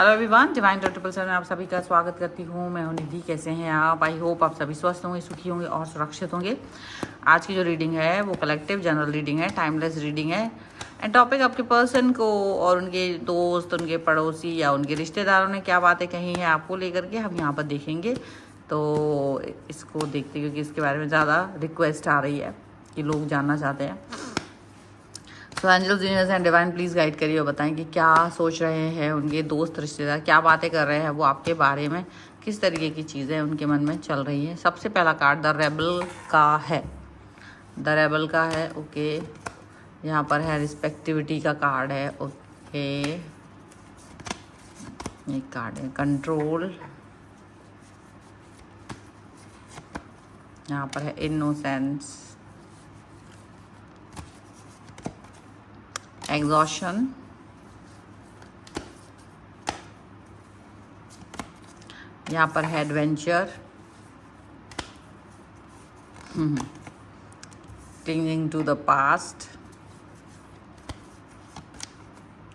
Hello everyone, divine 777 में आप सभी का स्वागत करती हूँ। मैं हूँ निधि। कैसे हैं आप? आई होप आप सभी स्वस्थ होंगे, सुखी होंगे और सुरक्षित होंगे। आज की जो रीडिंग है वो कलेक्टिव जनरल रीडिंग है, टाइमलेस रीडिंग है। एंड टॉपिक आपके पर्सन को और उनके दोस्त, उनके पड़ोसी या उनके रिश्तेदारों ने क्या बातें कही हैं आपको लेकर के हम यहाँ पर देखेंगे। तो इसको देखते क्योंकि इसके बारे में ज़्यादा रिक्वेस्ट आ रही है कि लोग जानना चाहते हैं। So angels, universe and divine please guide करिए और बताएं कि क्या सोच रहे हैं उनके दोस्त, रिश्तेदार, क्या बातें कर रहे हैं वो आपके बारे में, किस तरीके की चीज़ें उनके मन में चल रही हैं। सबसे पहला कार्ड द रेबल का है। द रेबल का है, ओके। यहाँ पर है रिस्पेक्टिविटी का कार्ड है, ओके। एक कार्ड है कंट्रोल। यहाँ पर है इनोसेंस, एग्जॉशन, यहाँ पर है adventure, clinging to the past,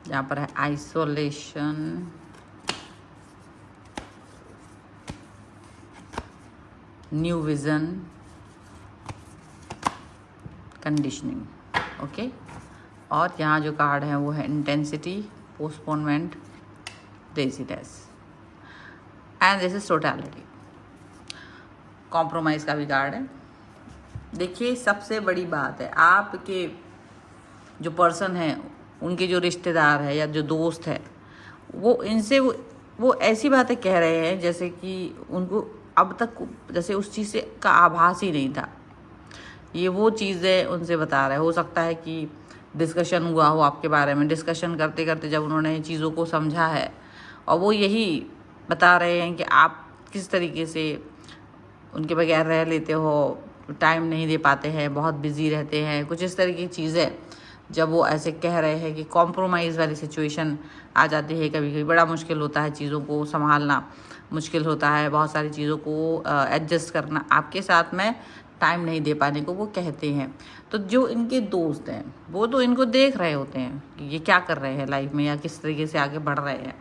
यहाँ पर है isolation, new vision, conditioning, okay. और यहाँ जो कार्ड है वो है intensity, postponement, laziness and this is totality. Compromise का भी कार्ड है। देखिए, सबसे बड़ी बात है आपके जो पर्सन है, उनके जो रिश्तेदार है या जो दोस्त है, वो इनसे वो ऐसी बातें कह रहे हैं जैसे कि उनको अब तक जैसे उस चीज़ से का आभास ही नहीं था। ये वो चीज़ें उनसे बता रहे हैं। हो सकता है कि डिस्कशन हुआ हो आपके बारे में, डिस्कशन करते करते जब उन्होंने चीज़ों को समझा है और वो यही बता रहे हैं कि आप किस तरीके से उनके बगैर रह लेते हो, टाइम नहीं दे पाते हैं, बहुत बिजी रहते हैं, कुछ इस तरह की चीज़ें जब वो ऐसे कह रहे हैं कि कॉम्प्रोमाइज़ वाली सिचुएशन आ जाती है। कभी कभी बड़ा मुश्किल होता है, चीज़ों को संभालना मुश्किल होता है, बहुत सारी चीज़ों को एडजस्ट करना आपके साथ में टाइम नहीं दे पाने को वो कहते हैं। तो जो इनके दोस्त हैं वो तो इनको देख रहे होते हैं कि ये क्या कर रहे हैं लाइफ में, या किस तरीके से आगे बढ़ रहे हैं,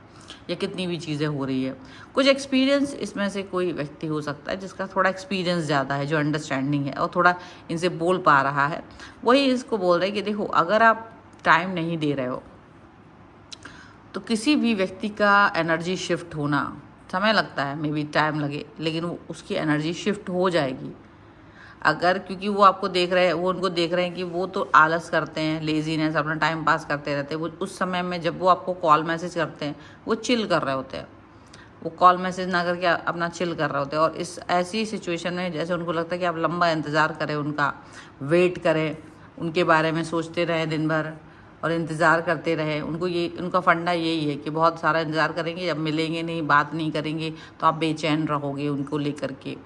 या कितनी भी चीज़ें हो रही है। कुछ एक्सपीरियंस इसमें से कोई व्यक्ति हो सकता है जिसका थोड़ा एक्सपीरियंस ज़्यादा है, जो अंडरस्टैंडिंग है और थोड़ा इनसे बोल पा रहा है। वही इसको बोल रहे हैं कि देखो, अगर आप टाइम नहीं दे रहे हो तो किसी भी व्यक्ति का एनर्जी शिफ्ट होना समय लगता है, मे बी टाइम लगे, लेकिन वो उसकी एनर्जी शिफ्ट हो जाएगी। अगर क्योंकि वो आपको देख रहे हैं, वो उनको देख रहे हैं कि वो तो आलस करते हैं, लेजीनेस, अपना टाइम पास करते रहते हैं। वो उस समय में जब वो आपको कॉल मैसेज करते हैं वो चिल कर रहे होते हैं, वो कॉल मैसेज ना करके अपना चिल कर रहे होते हैं। और इस ऐसी सिचुएशन में जैसे उनको लगता है कि आप लंबा इंतज़ार करें, उनका वेट करें, उनके बारे में सोचते रहें दिन भर और इंतज़ार करते रहे। उनको ये, उनका फंडा यही है कि बहुत सारा इंतज़ार करेंगे, जब मिलेंगे नहीं, बात नहीं करेंगे तो आप बेचैन रहोगे, उनको लेकर के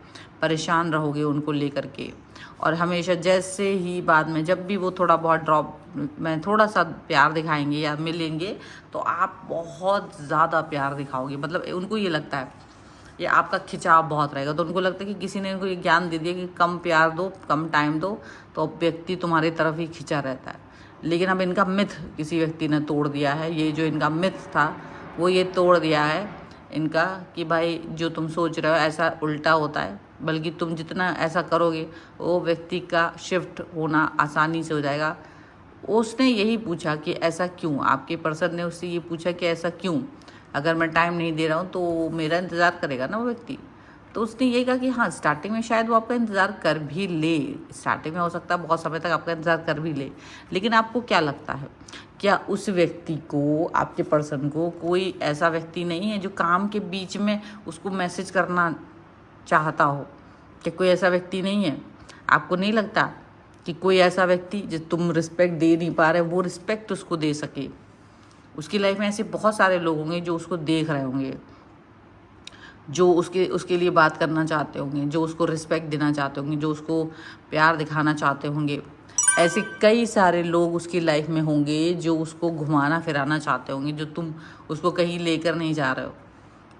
परेशान रहोगे, उनको लेकर के। और हमेशा जैसे ही बाद में जब भी वो थोड़ा बहुत ड्रॉप में थोड़ा सा प्यार दिखाएंगे या मिलेंगे तो आप बहुत ज़्यादा प्यार दिखाओगे। मतलब उनको ये लगता है, ये आपका खिंचाव बहुत रहेगा। तो उनको लगता है कि किसी ने उनको ये ज्ञान दे दिया कि कम प्यार दो, कम टाइम दो, तो व्यक्ति तुम्हारी तरफ ही खिंचा रहता है। लेकिन अब इनका मिथ किसी व्यक्ति ने तोड़ दिया है। ये जो इनका मिथ था वो ये तोड़ दिया है इनका कि भाई जो तुम सोच रहे हो ऐसा उल्टा होता है, बल्कि तुम जितना ऐसा करोगे वो व्यक्ति का शिफ्ट होना आसानी से हो जाएगा। उसने यही पूछा कि ऐसा क्यों, आपके पर्सन ने उससे ये पूछा कि ऐसा क्यों, अगर मैं टाइम नहीं दे रहा हूँ तो मेरा इंतज़ार करेगा ना वो व्यक्ति। तो उसने ये कहा कि हाँ, स्टार्टिंग में शायद वो आपका इंतज़ार कर भी ले, स्टार्टिंग में हो सकता है बहुत समय तक आपका इंतज़ार कर भी ले, लेकिन आपको क्या लगता है, क्या उस व्यक्ति को, आपके पर्सन को, कोई ऐसा व्यक्ति नहीं है जो काम के बीच में उसको मैसेज करना चाहता हो? कि कोई ऐसा व्यक्ति नहीं है? आपको नहीं लगता कि कोई ऐसा व्यक्ति जो तुम रिस्पेक्ट दे नहीं पा रहे वो रिस्पेक्ट उसको दे सके? उसकी लाइफ में ऐसे बहुत सारे लोग होंगे जो उसको देख रहे होंगे, जो उसके लिए बात करना चाहते होंगे, जो उसको रिस्पेक्ट देना चाहते होंगे, जो उसको प्यार दिखाना चाहते होंगे। ऐसे कई सारे लोग उसकी लाइफ में होंगे जो उसको घुमाना फिराना चाहते होंगे, जो तुम उसको कहीं लेकर नहीं जा रहे हो,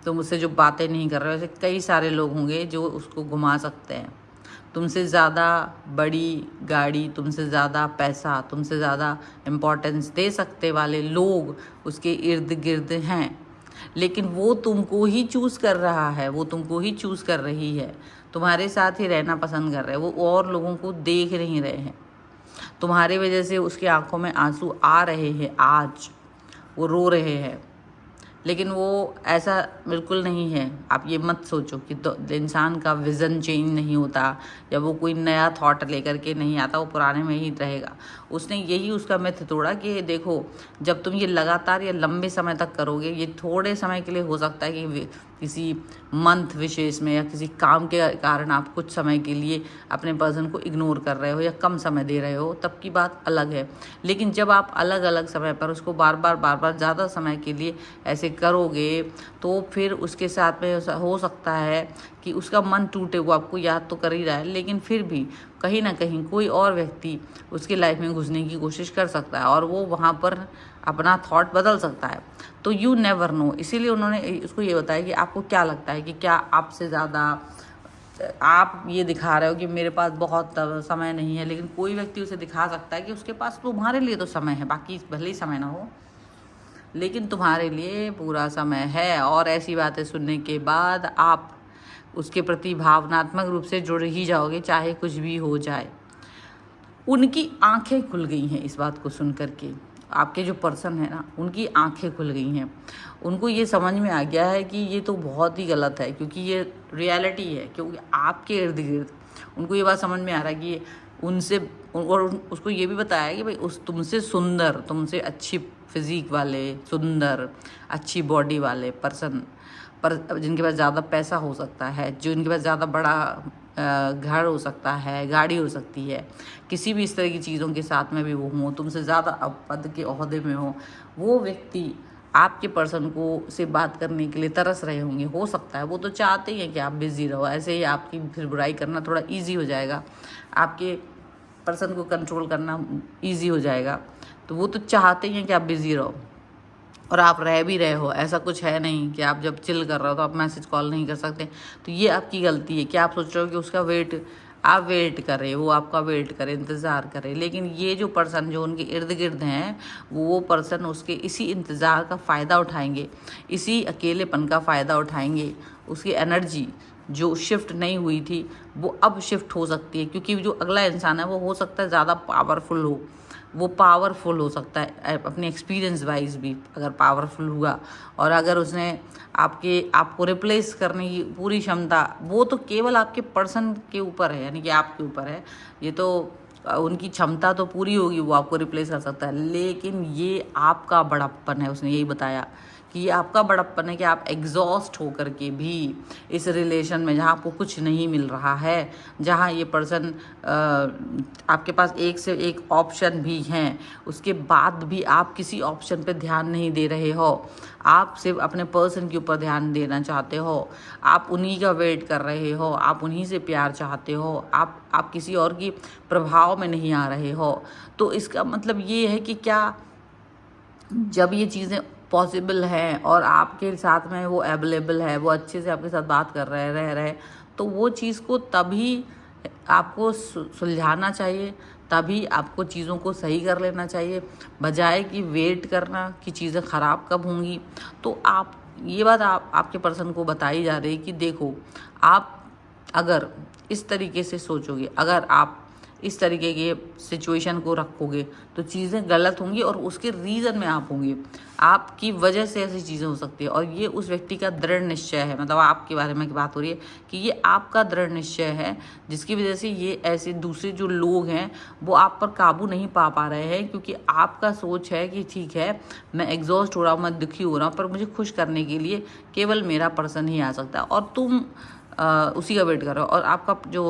तुम उससे जो बातें नहीं कर रहे हो। ऐसे कई सारे लोग होंगे जो उसको घुमा सकते हैं। तुमसे ज़्यादा बड़ी गाड़ी, तुमसे ज़्यादा पैसा, तुमसे ज़्यादा इम्पोर्टेंस दे सकते वाले लोग उसके इर्द गिर्द हैं। लेकिन वो तुमको ही चूज़ कर रहा है, वो तुमको ही चूज़ कर रही है, तुम्हारे साथ ही रहना पसंद कर रहा है। वो और लोगों को देख नहीं रहे हैं। तुम्हारी वजह से उसकी आंखों में आंसू आ रहे हैं, आज वो रो रहे हैं, लेकिन वो ऐसा बिल्कुल नहीं है। आप ये मत सोचो कि तो इंसान का विज़न चेंज नहीं होता या वो कोई नया थॉट लेकर के नहीं आता, वो पुराने में ही रहेगा। उसने यही उसका मिथ तोड़ा कि देखो, जब तुम ये लगातार या लंबे समय तक करोगे, ये थोड़े समय के लिए हो सकता है कि किसी मंथ विशेष में या किसी काम के कारण आप कुछ समय के लिए अपने पर्सन को इग्नोर कर रहे हो या कम समय दे रहे हो, तब की बात अलग है। लेकिन जब आप अलग अलग समय पर उसको बार बार ज़्यादा समय के लिए ऐसे करोगे, तो फिर उसके साथ में हो सकता है कि उसका मन टूटे। वो आपको याद तो कर ही रहा है, लेकिन फिर भी कहीं ना कहीं कोई और व्यक्ति उसकी लाइफ में घुसने की कोशिश कर सकता है और वो वहाँ पर अपना थॉट बदल सकता है। तो यू नेवर नो। इसीलिए उन्होंने उसको ये बताया कि आपको क्या लगता है कि क्या आपसे ज़्यादा आप ये दिखा रहे हो कि मेरे पास बहुत समय नहीं है, लेकिन कोई व्यक्ति उसे दिखा सकता है कि उसके पास तुम्हारे लिए तो समय है, बाकी भले ही समय ना हो, लेकिन तुम्हारे लिए पूरा समय है। और ऐसी बातें सुनने के बाद आप उसके प्रति भावनात्मक रूप से जुड़ ही जाओगे, चाहे कुछ भी हो जाए। उनकी आंखें खुल गई हैं इस बात को सुन करके। आपके जो पर्सन है ना, उनकी आंखें खुल गई हैं। उनको ये समझ में आ गया है कि ये तो बहुत ही गलत है, क्योंकि ये रियलिटी है। क्योंकि आपके इर्द गिर्द उनको ये बात समझ में आ रहा है कि उनसे, और उसको ये भी बताया कि भाई उस तुमसे सुंदर, तुमसे अच्छी फिजिक वाले, सुंदर अच्छी बॉडी वाले पर्सन पर जिनके पास ज़्यादा पैसा हो सकता है, जो इनके पास ज़्यादा बड़ा घर हो सकता है, गाड़ी हो सकती है, किसी भी इस तरह की चीज़ों के साथ में भी वो हों, तुमसे ज़्यादा पद के ओहदे में हो, वो व्यक्ति आपके पर्सन को से बात करने के लिए तरस रहे होंगे। हो सकता है वो तो चाहते ही हैं कि आप बिज़ी रहो, ऐसे ही आपकी फिर बुराई करना थोड़ा ईजी हो जाएगा, आपके पर्सन को कंट्रोल करना ईजी हो जाएगा। तो वो तो चाहते ही हैं कि आप बिज़ी रहो, और आप रह भी रहे हो। ऐसा कुछ है नहीं कि आप जब चिल कर रहे हो तो आप मैसेज कॉल नहीं कर सकते। तो ये आपकी गलती है कि आप सोच रहे हो कि उसका आप वेट करें, वो आपका वेट करे, इंतज़ार करे। लेकिन ये जो पर्सन जो उनके इर्द गिर्द हैं, वो पर्सन उसके इसी इंतज़ार का फ़ायदा उठाएंगे, इसी अकेलेपन का फ़ायदा उठाएंगे। उसकी एनर्जी जो शिफ्ट नहीं हुई थी वो अब शिफ्ट हो सकती है, क्योंकि जो अगला इंसान है वो हो सकता है ज़्यादा पावरफुल हो, वो पावरफुल हो सकता है अपने एक्सपीरियंस वाइज भी अगर पावरफुल हुआ, और अगर उसने आपको रिप्लेस करने की पूरी क्षमता, वो तो केवल आपके पर्सन के ऊपर है, यानी कि आपके ऊपर है। ये तो उनकी क्षमता तो पूरी होगी, वो आपको रिप्लेस कर सकता है, लेकिन ये आपका बड़प्पन है। उसने यही बताया कि ये आपका बड़प्पन है कि आप एग्जॉस्ट होकर के भी इस रिलेशन में, जहाँ आपको कुछ नहीं मिल रहा है, जहाँ ये पर्सन आपके पास एक से एक ऑप्शन भी हैं, उसके बाद भी आप किसी ऑप्शन पे ध्यान नहीं दे रहे हो। आप सिर्फ अपने पर्सन के ऊपर ध्यान देना चाहते हो, आप उन्हीं का वेट कर रहे हो, आप उन्हीं से प्यार चाहते हो, आप किसी और की प्रभाव में नहीं आ रहे हो। तो इसका मतलब ये है कि क्या जब ये चीज़ें पॉसिबल है और आपके साथ में वो अवेलेबल है, वो अच्छे से आपके साथ बात कर रहे हैं, रह रहे, तो वो चीज़ को तभी आपको सुलझाना चाहिए, तभी आपको चीज़ों को सही कर लेना चाहिए, बजाय कि वेट करना कि चीज़ें ख़राब कब होंगी। तो आप ये बात आपके पर्सन को बताई जा रही है कि देखो, आप अगर इस तरीके से सोचोगे, अगर आप इस तरीके के सिचुएशन को रखोगे, तो चीज़ें गलत होंगी और उसके रीज़न में आप होंगे, आपकी वजह से ऐसी चीज़ें हो सकती है। और ये उस व्यक्ति का दृढ़ निश्चय है, मतलब आपके बारे में बात हो रही है कि ये आपका दृढ़ निश्चय है, जिसकी वजह से ये ऐसे दूसरे जो लोग हैं वो आप पर काबू नहीं पा रहे हैं, क्योंकि आपका सोच है कि ठीक है, मैं एग्जॉस्ट हो रहा हूँ, मैं दुखी हो रहा हूँ, पर मुझे खुश करने के लिए केवल मेरा पर्सन ही आ सकता है, और तुम उसी का वेट कर रहे हो। और आपका जो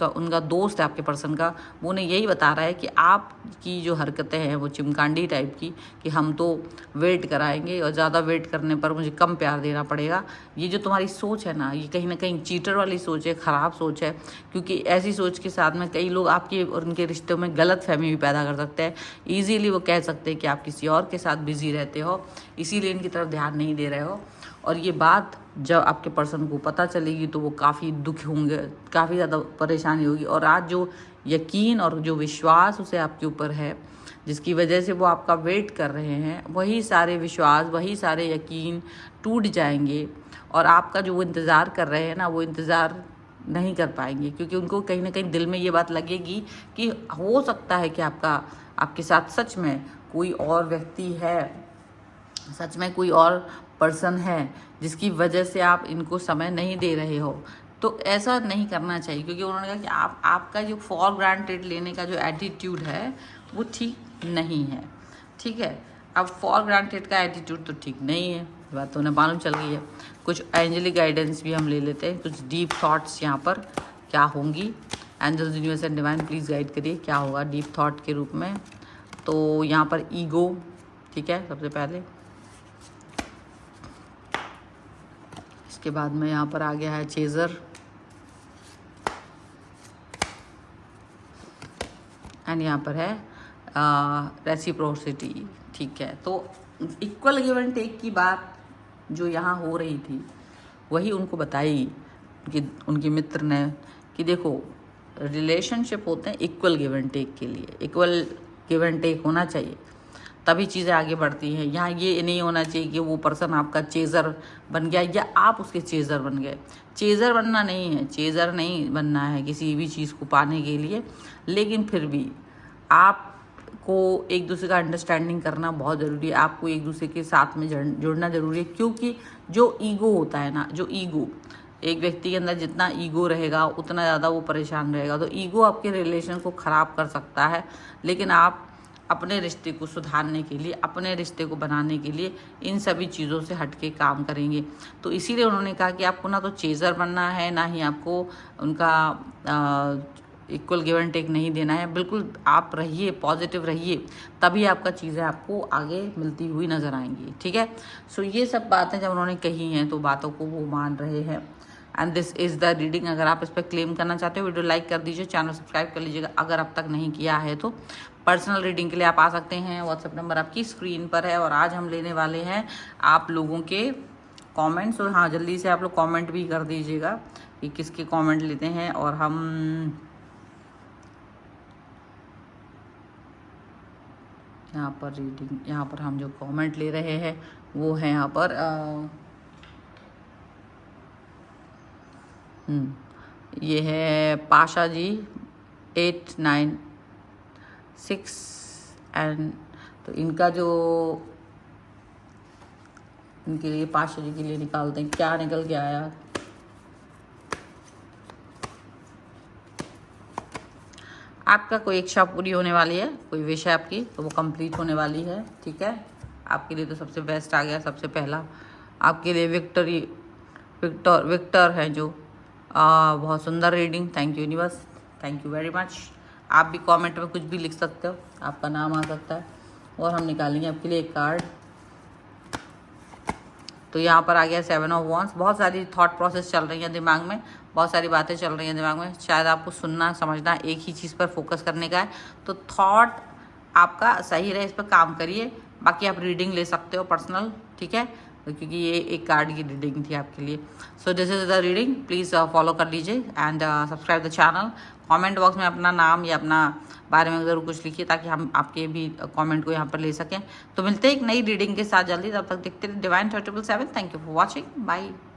उनका दोस्त है आपके पर्सन का, वो उन्हें यही बता रहा है कि आपकी जो हरकतें हैं वो चिमकांडी टाइप की, कि हम तो वेट कराएंगे और ज़्यादा वेट करने पर मुझे कम प्यार देना पड़ेगा। ये जो तुम्हारी सोच है ना, ये कहीं ना कहीं चीटर वाली सोच है, ख़राब सोच है, क्योंकि ऐसी सोच के साथ में कई लोग आपके और उनके रिश्तों में गलत फहमी भी पैदा कर सकते हैं। ईजीली वो कह सकते हैं कि आप किसी और के साथ बिजी रहते हो, इसीलिए इनकी तरफ ध्यान नहीं दे रहे हो। और ये बात जब आपके पर्सन को पता चलेगी तो वो काफ़ी दुखी होंगे, काफ़ी ज़्यादा परेशानी होगी। और आज जो यकीन और जो विश्वास उसे आपके ऊपर है, जिसकी वजह से वो आपका वेट कर रहे हैं, वही सारे विश्वास, वही सारे यकीन टूट जाएंगे। और आपका जो वो इंतज़ार कर रहे हैं ना, वो इंतज़ार नहीं कर पाएंगे, क्योंकि उनको कहीं ना कहीं दिल में ये बात लगेगी कि हो सकता है कि आपके साथ सच में कोई और व्यक्ति है, सच में कोई और पर्सन है जिसकी वजह से आप इनको समय नहीं दे रहे हो। तो ऐसा नहीं करना चाहिए, क्योंकि उन्होंने कहा कि आपका जो फॉर ग्रांटेड लेने का जो एटीट्यूड है वो ठीक नहीं है। ठीक है, अब फॉर ग्रांटेड का एटीट्यूड तो ठीक नहीं है, बात तो उन्हें मालूम चल गई है। कुछ एंजलिक गाइडेंस भी हम ले लेते हैं, कुछ डीप थॉट्स यहाँ पर क्या होंगी। Angels, universe and divine please guide करिए क्या होगा डीप थॉट के रूप में। तो यहाँ पर ईगो, ठीक है, सबसे पहले। इसके बाद में यहाँ पर आ गया है चेजर, एंड यहाँ पर है रेसिप्रोसिटी। ठीक है, तो इक्वल गिव एंड टेक की बात जो यहाँ हो रही थी वही उनको बताई कि उनके मित्र ने कि देखो, रिलेशनशिप होते हैं इक्वल गिव एंड टेक के लिए, इक्वल गिव एंड टेक होना चाहिए, तभी चीज़ें आगे बढ़ती हैं। यहाँ ये नहीं होना चाहिए कि वो पर्सन आपका चेज़र बन गया या आप उसके चेज़र बन गए। चेज़र बनना नहीं है, चेज़र नहीं बनना है किसी भी चीज़ को पाने के लिए, लेकिन फिर भी आपको एक दूसरे का अंडरस्टैंडिंग करना बहुत ज़रूरी है। आपको एक दूसरे के साथ में जुड़ना ज़रूरी है, क्योंकि जो ईगो होता है ना, जो ईगो, एक व्यक्ति के अंदर जितना ईगो रहेगा उतना ज़्यादा वो परेशान रहेगा। तो ईगो आपके रिलेशन को ख़राब कर सकता है, लेकिन आप अपने रिश्ते को सुधारने के लिए, अपने रिश्ते को बनाने के लिए इन सभी चीज़ों से हट के काम करेंगे। तो इसीलिए उन्होंने कहा कि आपको ना तो चेज़र बनना है, ना ही आपको उनका इक्वल गिव एंड टेक नहीं देना है। बिल्कुल आप रहिए, पॉजिटिव रहिए, तभी आपका चीज़ें आपको आगे मिलती हुई नज़र आएंगी। ठीक है, सो ये सब बातें जब उन्होंने कही हैं तो बातों को वो मान रहे हैं। And this is the reading. अगर आप इस पर क्लेम करना चाहते हो, वीडियो लाइक कर दीजिए, चैनल सब्सक्राइब कर लीजिएगा अगर अब तक नहीं किया है तो। पर्सनल रीडिंग के लिए आप आ सकते हैं, व्हाट्सएप नंबर आपकी स्क्रीन पर है। और आज हम लेने वाले हैं आप लोगों के कमेंट्स। और हाँ, जल्दी से आप लोग कमेंट भी कर दीजिएगा कि किसके कमेंट लेते हैं। और हम यहाँ पर रीडिंग, यहाँ पर हम जो कमेंट ले रहे हैं वो है यहाँ पर ये है पाशा जी 896 एंड तो इनका जो, इनके लिए, पाशा जी के लिए निकालते हैं क्या निकल के आया। आपका कोई इच्छा पूरी होने वाली है, कोई विश है आपकी तो वो कंप्लीट होने वाली है। ठीक है, आपके लिए तो सबसे बेस्ट आ गया। सबसे पहला आपके लिए विक्टर है जो बहुत सुंदर reading. Thank you universe, thank you very much. आप भी कमेंट में कुछ भी लिख सकते हो, आपका नाम आ सकता है। और हम निकालेंगे आपके लिए एक कार्ड। तो यहाँ पर आ गया 7 ऑफ वॉन्ड्स। बहुत सारी थॉट प्रोसेस चल रही है दिमाग में, बहुत सारी बातें चल रही हैं दिमाग में। शायद आपको सुनना, समझना, एक ही चीज़ पर फोकस करने का है। तो थॉट आपका सही रहे, इस पर काम करिए। बाकी आप रीडिंग ले सकते हो पर्सनल, ठीक है, क्योंकि ये एक कार्ड की रीडिंग थी आपके लिए। So this is the reading, please follow कर लीजिए and subscribe the channel. Comment box में अपना नाम या अपना बारे में ज़रूर कुछ लिखिए ताकि हम आपके भी कमेंट को यहाँ पर ले सकें। तो मिलते हैं एक नई रीडिंग के साथ जल्दी, तब तक देखते रहिए divine 777। Thank you for watching, bye.